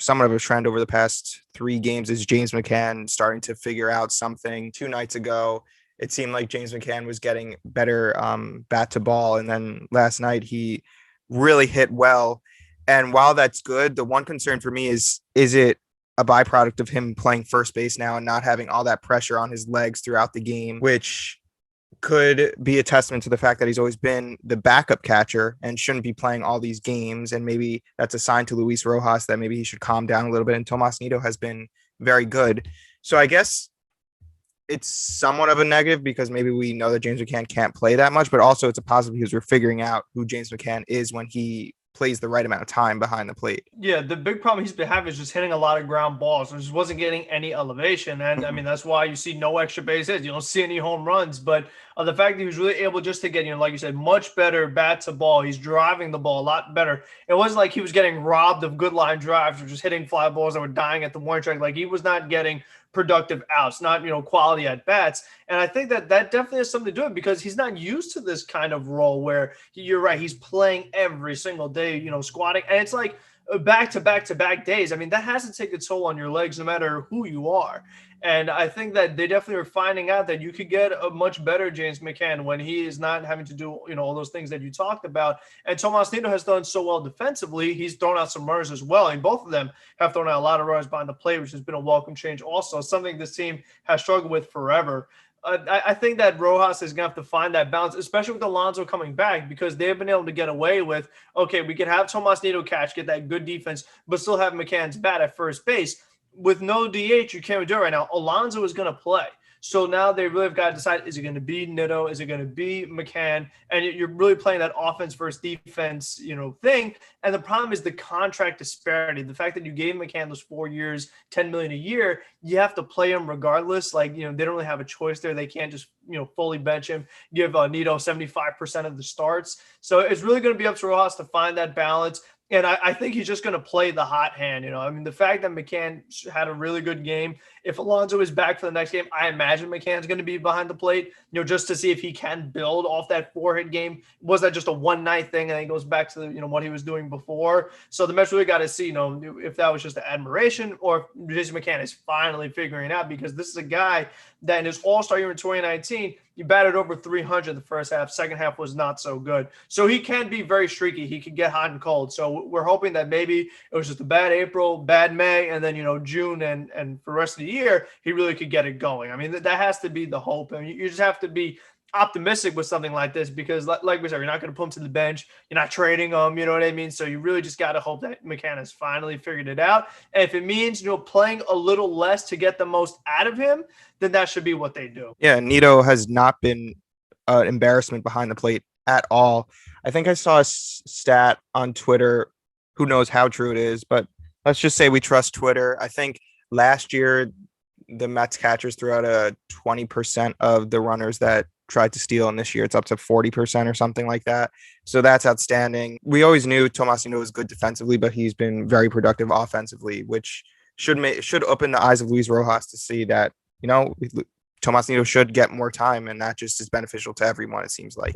somewhat of a trend over the past 3 games is James McCann starting to figure out something. 2 nights ago, it seemed like James McCann was getting better bat to ball. And then last night he really hit well. And while that's good, the one concern for me is it a byproduct of him playing first base now and not having all that pressure on his legs throughout the game, which could be a testament to the fact that he's always been the backup catcher and shouldn't be playing all these games. And maybe that's a sign to Luis Rojas that maybe he should calm down a little bit. And Tomas Nido has been very good. So I guess it's somewhat of a negative because maybe we know that James McCann can't play that much, but also it's a positive because we're figuring out who James McCann is when he plays the right amount of time behind the plate. Yeah, the big problem he's been having is just hitting a lot of ground balls. He just wasn't getting any elevation. And I mean, that's why you see no extra base hits. You don't see any home runs. But the fact that he was really able just to get, like you said, much better bat to ball. He's driving the ball a lot better. It wasn't like he was getting robbed of good line drives or just hitting fly balls that were dying at the warning track. Like he was not getting productive outs, not, quality at bats. And I think that definitely has something to do with it because he's not used to this kind of role where you're right. He's playing every single day, squatting. And it's like back to back to back days. I mean, that has to take a toll on your legs no matter who you are. And I think that they definitely are finding out that you could get a much better James McCann when he is not having to do, all those things that you talked about. And Tomas Nido has done so well defensively. He's thrown out some runners as well. And both of them have thrown out a lot of runners behind the plate, which has been a welcome change also, something this team has struggled with forever. I think that Rojas is going to have to find that balance, especially with Alonso coming back, because they've been able to get away with, okay, we can have Tomas Nido catch, get that good defense, but still have McCann's bat at first base. With no DH, you can't do it right now. Alonso is going to play. So now they really have got to decide, is it going to be Nido? Is it going to be McCann? And you're really playing that offense versus defense, thing. And the problem is the contract disparity. The fact that you gave McCann those 4 years, $10 million a year, you have to play him regardless. Like, they don't really have a choice there. They can't just, fully bench him, give Nido 75% of the starts. So it's really going to be up to Rojas to find that balance. And I think he's just going to play the hot hand. I mean, the fact that McCann had a really good game, if Alonso is back for the next game, I imagine McCann's going to be behind the plate, just to see if he can build off that 4-hit game. Was that just a one-night thing and he goes back to what he was doing before? So the Mets really got to see, if that was just an admiration or if Jason McCann is finally figuring it out, because this is a guy that in his All-Star year in 2019, he batted over 300 the first half. Second half was not so good. So he can be very streaky. He can get hot and cold. So we're hoping that maybe it was just a bad April, bad May, and then, June and for the rest of the year, he really could get it going. I mean, that has to be the hope. I mean, you just have to be optimistic with something like this because like we said, you're not going to put him to the bench. You're not trading him. You know what I mean? So you really just got to hope that McCann has finally figured it out. And if it means, playing a little less to get the most out of him, then that should be what they do. Yeah, Nido has not been an embarrassment behind the plate at all. I think I saw a stat on Twitter. Who knows how true it is, but let's just say we trust Twitter. I think last year the Mets catchers threw out a 20% of the runners that tried to steal, and this year it's up to 40% or something like that. So that's outstanding. We always knew Tomas Nido was good defensively, but he's been very productive offensively, which should open the eyes of Luis Rojas to see that, Tomas Nido should get more time, and that just is beneficial to everyone, it seems like.